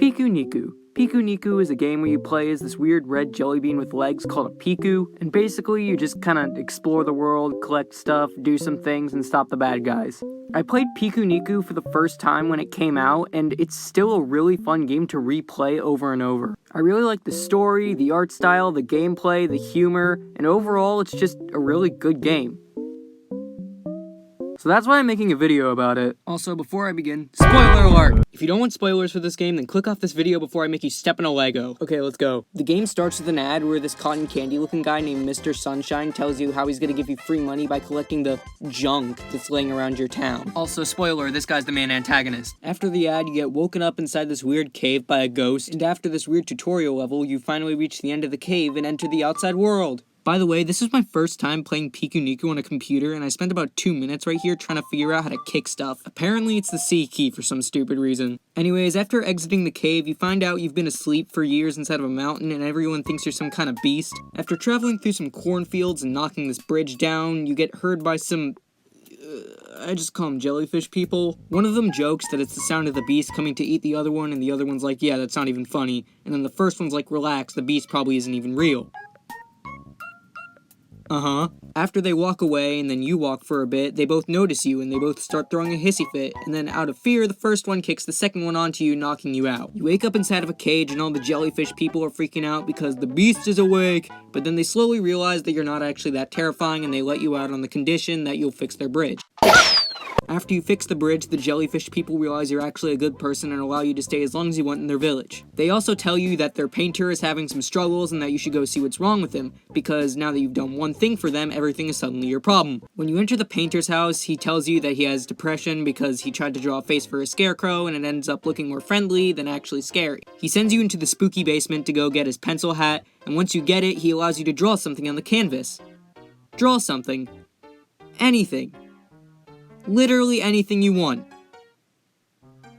Pikuniku. Pikuniku is a game where you play as this weird red jelly bean with legs called a Piku, and basically you just kinda explore the world, collect stuff, do some things, and stop the bad guys. I played Pikuniku for the first time when it came out, and it's still a really fun game to replay over and over. I really like the story, the art style, the gameplay, the humor, and overall it's just a really good game. So that's why I'm making a video about it. Also, before I begin, spoiler alert! If you don't want spoilers for this game, then click off this video before I make you step in a Lego. Okay, let's go. The game starts with an ad where this cotton candy looking guy named Mr. Sunshine tells you how he's gonna give you free money by collecting the junk that's laying around your town. Also, spoiler, this guy's the main antagonist. After the ad, you get woken up inside this weird cave by a ghost, and after this weird tutorial level, you finally reach the end of the cave and enter the outside world. By the way, this is my first time playing Pikuniku on a computer, and I spent about 2 minutes right here trying to figure out how to kick stuff. Apparently it's the C key for some stupid reason. Anyways, after exiting the cave, you find out you've been asleep for years inside of a mountain and everyone thinks you're some kind of beast. After traveling through some cornfields and knocking this bridge down, you get heard by some... I just call them jellyfish people. One of them jokes that it's the sound of the beast coming to eat the other one, and the other one's like, yeah, that's not even funny. And then the first one's like, relax, the beast probably isn't even real. After they walk away and then you walk for a bit, they both notice you and they both start throwing a hissy fit, and then out of fear, the first one kicks the second one onto you, knocking you out. You wake up inside of a cage and all the jellyfish people are freaking out because the beast is awake, but then they slowly realize that you're not actually that terrifying and they let you out on the condition that you'll fix their bridge. After you fix the bridge, the jellyfish people realize you're actually a good person and allow you to stay as long as you want in their village. They also tell you that their painter is having some struggles and that you should go see what's wrong with him, because now that you've done one thing for them, everything is suddenly your problem. When you enter the painter's house, he tells you that he has depression because he tried to draw a face for a scarecrow and it ends up looking more friendly than actually scary. He sends you into the spooky basement to go get his pencil hat, and once you get it, he allows you to draw something on the canvas. Draw something. Anything. Literally anything you want.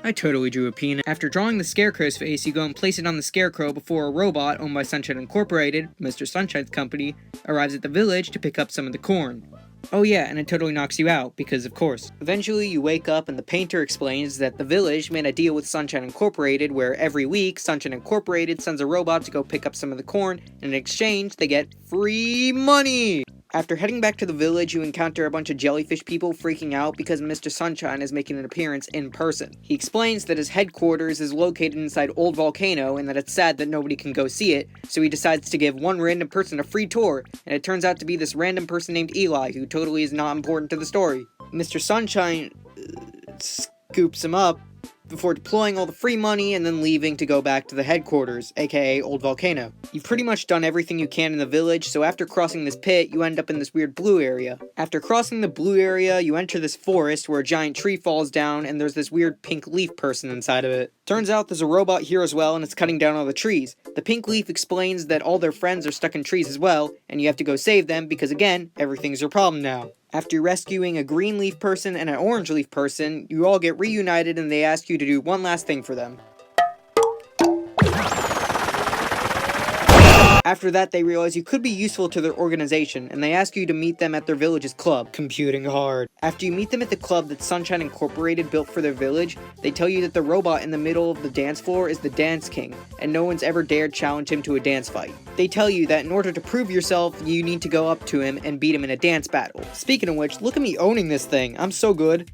I totally drew a penis. After drawing the scarecrow's face, you go and place it on the scarecrow before a robot owned by Sunshine Incorporated, Mr. Sunshine's company, arrives at the village to pick up some of the corn. Oh yeah, and it totally knocks you out, because of course. Eventually, you wake up and the painter explains that the village made a deal with Sunshine Incorporated where every week, Sunshine Incorporated sends a robot to go pick up some of the corn, and in exchange, they get free money! After heading back to the village, you encounter a bunch of jellyfish people freaking out because Mr. Sunshine is making an appearance in person. He explains that his headquarters is located inside Old Volcano and that it's sad that nobody can go see it, so he decides to give one random person a free tour, and it turns out to be this random person named Eli, who totally is not important to the story. Mr. Sunshine scoops him up before deploying all the free money and then leaving to go back to the headquarters, aka Old Volcano. You've pretty much done everything you can in the village, so after crossing this pit, you end up in this weird blue area. After crossing the blue area, you enter this forest where a giant tree falls down and there's this weird pink leaf person inside of it. Turns out there's a robot here as well and it's cutting down all the trees. The pink leaf explains that all their friends are stuck in trees as well, and you have to go save them because again, everything's your problem now. After rescuing a green leaf person and an orange leaf person, you all get reunited and they ask you to do one last thing for them. After that, they realize you could be useful to their organization, and they ask you to meet them at their village's club. Computing hard. After you meet them at the club that Sunshine Incorporated built for their village, they tell you that the robot in the middle of the dance floor is the Dance King, and no one's ever dared challenge him to a dance fight. They tell you that in order to prove yourself, you need to go up to him and beat him in a dance battle. Speaking of which, look at me owning this thing. I'm so good.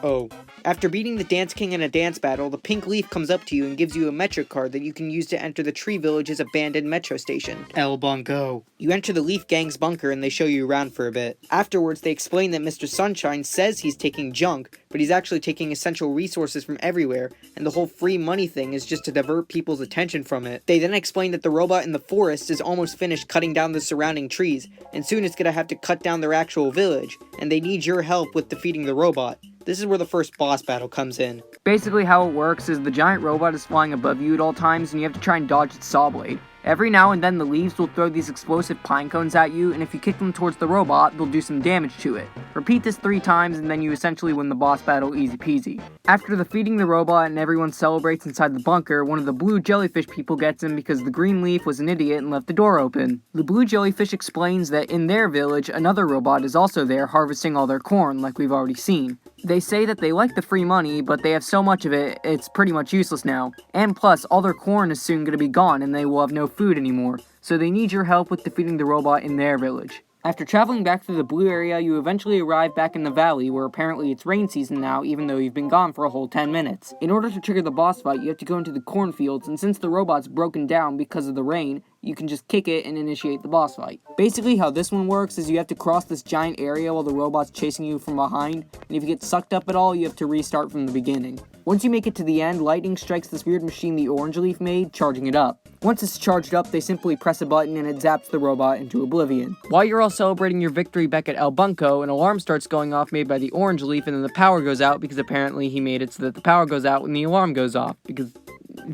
Oh. After beating the Dance King in a dance battle, the pink leaf comes up to you and gives you a metro card that you can use to enter the Tree Village's abandoned metro station. El Bunko. You enter the Leaf Gang's bunker and they show you around for a bit. Afterwards, they explain that Mr. Sunshine says he's taking junk, but he's actually taking essential resources from everywhere, and the whole free money thing is just to divert people's attention from it. They then explain that the robot in the forest is almost finished cutting down the surrounding trees, and soon it's gonna have to cut down their actual village, and they need your help with defeating the robot. This is where the first boss battle comes in. Basically how it works is the giant robot is flying above you at all times and you have to try and dodge its saw blade. Every now and then the leaves will throw these explosive pine cones at you, and if you kick them towards the robot, they'll do some damage to it. Repeat this 3 times and then you essentially win the boss battle easy peasy. After defeating the robot and everyone celebrates inside the bunker, one of the blue jellyfish people gets him because the green leaf was an idiot and left the door open. The blue jellyfish explains that in their village, another robot is also there harvesting all their corn, like we've already seen. They say that they like the free money, but they have so much of it, it's pretty much useless now. And plus, all their corn is soon going to be gone and they will have no food anymore, so they need your help with defeating the robot in their village. After traveling back through the blue area, you eventually arrive back in the valley, where apparently it's rain season now, even though you've been gone for a whole 10 minutes. In order to trigger the boss fight, you have to go into the cornfields, and since the robot's broken down because of the rain, you can just kick it and initiate the boss fight. Basically how this one works is you have to cross this giant area while the robot's chasing you from behind, and if you get sucked up at all, you have to restart from the beginning. Once you make it to the end, lightning strikes this weird machine the orange leaf made, charging it up. Once it's charged up, they simply press a button and it zaps the robot into oblivion. While you're all celebrating your victory back at El Bunko, an alarm starts going off made by the orange leaf, and then the power goes out because apparently he made it so that the power goes out when the alarm goes off, because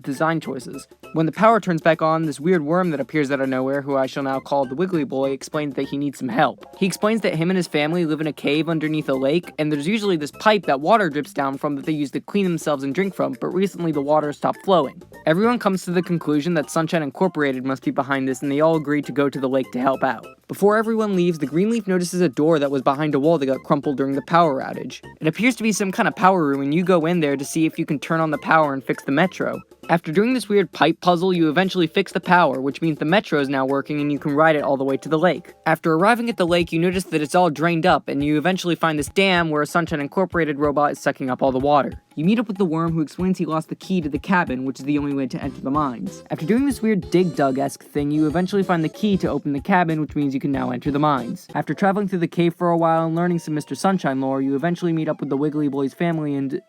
design choices. When the power turns back on, this weird worm that appears out of nowhere, who I shall now call the Wiggly Boy, explains that he needs some help. He explains that him and his family live in a cave underneath a lake, and there's usually this pipe that water drips down from that they use to clean themselves and drink from, but recently the water stopped flowing. Everyone comes to the conclusion that Sunshine Incorporated must be behind this, and they all agree to go to the lake to help out. Before everyone leaves, the green leaf notices a door that was behind a wall that got crumpled during the power outage. It appears to be some kind of power room, and you go in there to see if you can turn on the power and fix the metro. After doing this weird pipe puzzle, you eventually fix the power, which means the metro is now working and you can ride it all the way to the lake. After arriving at the lake, you notice that it's all drained up, and you eventually find this dam where a Sunshine Incorporated robot is sucking up all the water. You meet up with the worm, who explains he lost the key to the cabin, which is the only way to enter the mines. After doing this weird dig-dug-esque thing, you eventually find the key to open the cabin, which means you can now enter the mines. After traveling through the cave for a while and learning some Mr. Sunshine lore, you eventually meet up with the Wiggly Boy's family and...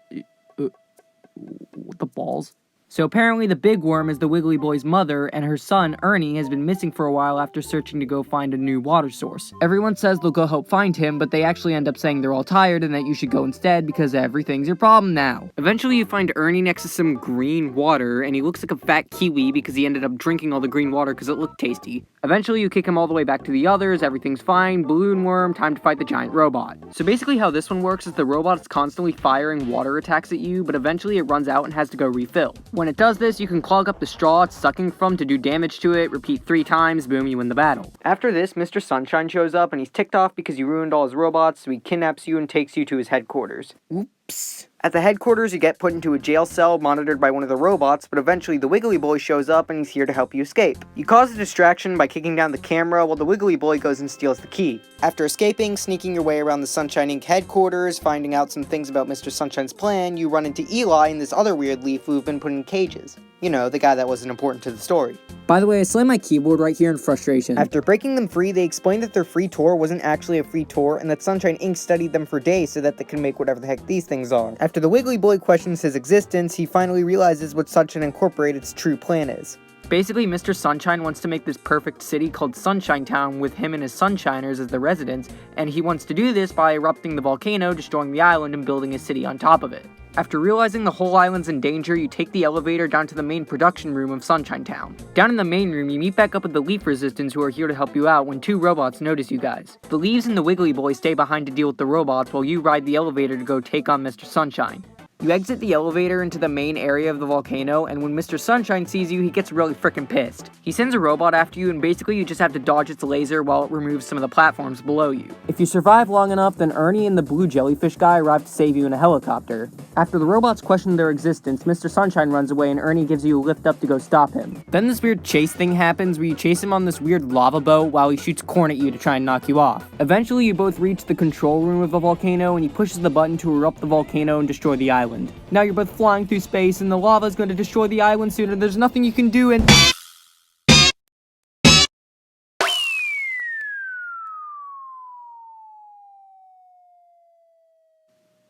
what the balls? So apparently the big worm is the Wiggly Boy's mother, and her son, Ernie, has been missing for a while after searching to go find a new water source. Everyone says they'll go help find him, but they actually end up saying they're all tired and that you should go instead because everything's your problem now. Eventually you find Ernie next to some green water, and he looks like a fat kiwi because he ended up drinking all the green water because it looked tasty. Eventually you kick him all the way back to the others, everything's fine, balloon worm, time to fight the giant robot. So basically how this one works is the robot is constantly firing water attacks at you, but eventually it runs out and has to go refill. When it does this, you can clog up the straw it's sucking from to do damage to it, repeat 3 times, boom, you win the battle. After this, Mr. Sunshine shows up and he's ticked off because you ruined all his robots, so he kidnaps you and takes you to his headquarters. Oops. At the headquarters, you get put into a jail cell monitored by one of the robots, but eventually the Wiggly Boy shows up and he's here to help you escape. You cause a distraction by kicking down the camera while the Wiggly Boy goes and steals the key. After escaping, sneaking your way around the Sunshine Inc. headquarters, finding out some things about Mr. Sunshine's plan, you run into Eli and this other weird leaf who've been put in cages. You know, the guy that wasn't important to the story. By the way, I slammed my keyboard right here in frustration. After breaking them free, they explained that their free tour wasn't actually a free tour, and that Sunshine Inc. studied them for days so that they can make whatever the heck these things are. After the Wiggly Boy questions his existence, he finally realizes what Sunshine Incorporated's true plan is. Basically, Mr. Sunshine wants to make this perfect city called Sunshine Town with him and his Sunshiners as the residents, and he wants to do this by erupting the volcano, destroying the island, and building a city on top of it. After realizing the whole island's in danger, you take the elevator down to the main production room of Sunshine Town. Down in the main room, you meet back up with the Leaf Resistance, who are here to help you out when 2 robots notice you guys. The Leaves and the Wiggly Boy stay behind to deal with the robots while you ride the elevator to go take on Mr. Sunshine. You exit the elevator into the main area of the volcano, and when Mr. Sunshine sees you, he gets really frickin' pissed. He sends a robot after you, and basically you just have to dodge its laser while it removes some of the platforms below you. If you survive long enough, then Ernie and the blue jellyfish guy arrive to save you in a helicopter. After the robots question their existence, Mr. Sunshine runs away and Ernie gives you a lift up to go stop him. Then this weird chase thing happens where you chase him on this weird lava boat while he shoots corn at you to try and knock you off. Eventually you both reach the control room of the volcano and he pushes the button to erupt the volcano and destroy the island. Now you're both flying through space and the lava is going to destroy the island soon and there's nothing you can do and...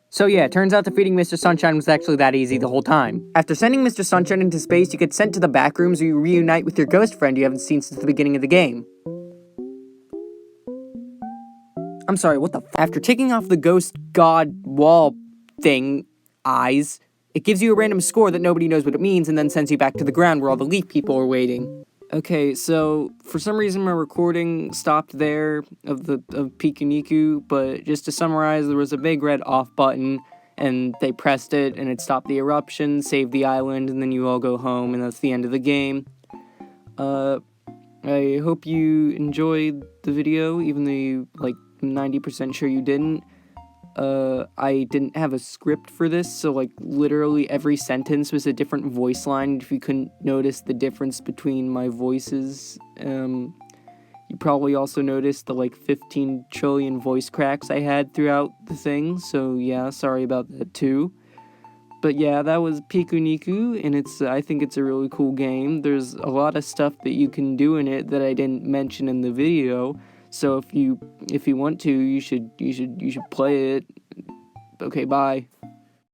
So yeah, it turns out defeating Mr. Sunshine was actually that easy the whole time. After sending Mr. Sunshine into space, you get sent to the back rooms where you reunite with your ghost friend you haven't seen since the beginning of the game. I'm sorry, what the f- After taking off the ghost god wall thing, eyes, it gives you a random score that nobody knows what it means and then sends you back to the ground where all the leaf people are waiting. Okay, so for some reason my recording stopped there of Pikuniku, but just to summarize, there was a big red off button, and they pressed it, and it stopped the eruption, saved the island, and then you all go home, and that's the end of the game. I hope you enjoyed the video, even though you, 90% sure you didn't. I didn't have a script for this, so, literally every sentence was a different voice line. If you couldn't notice the difference between my voices, you probably also noticed the, 15 trillion voice cracks I had throughout the thing, so yeah, sorry about that too. But yeah, that was Pikuniku, and I think it's a really cool game. There's a lot of stuff that you can do in it that I didn't mention in the video. So if you want to, you should play it. Okay, bye.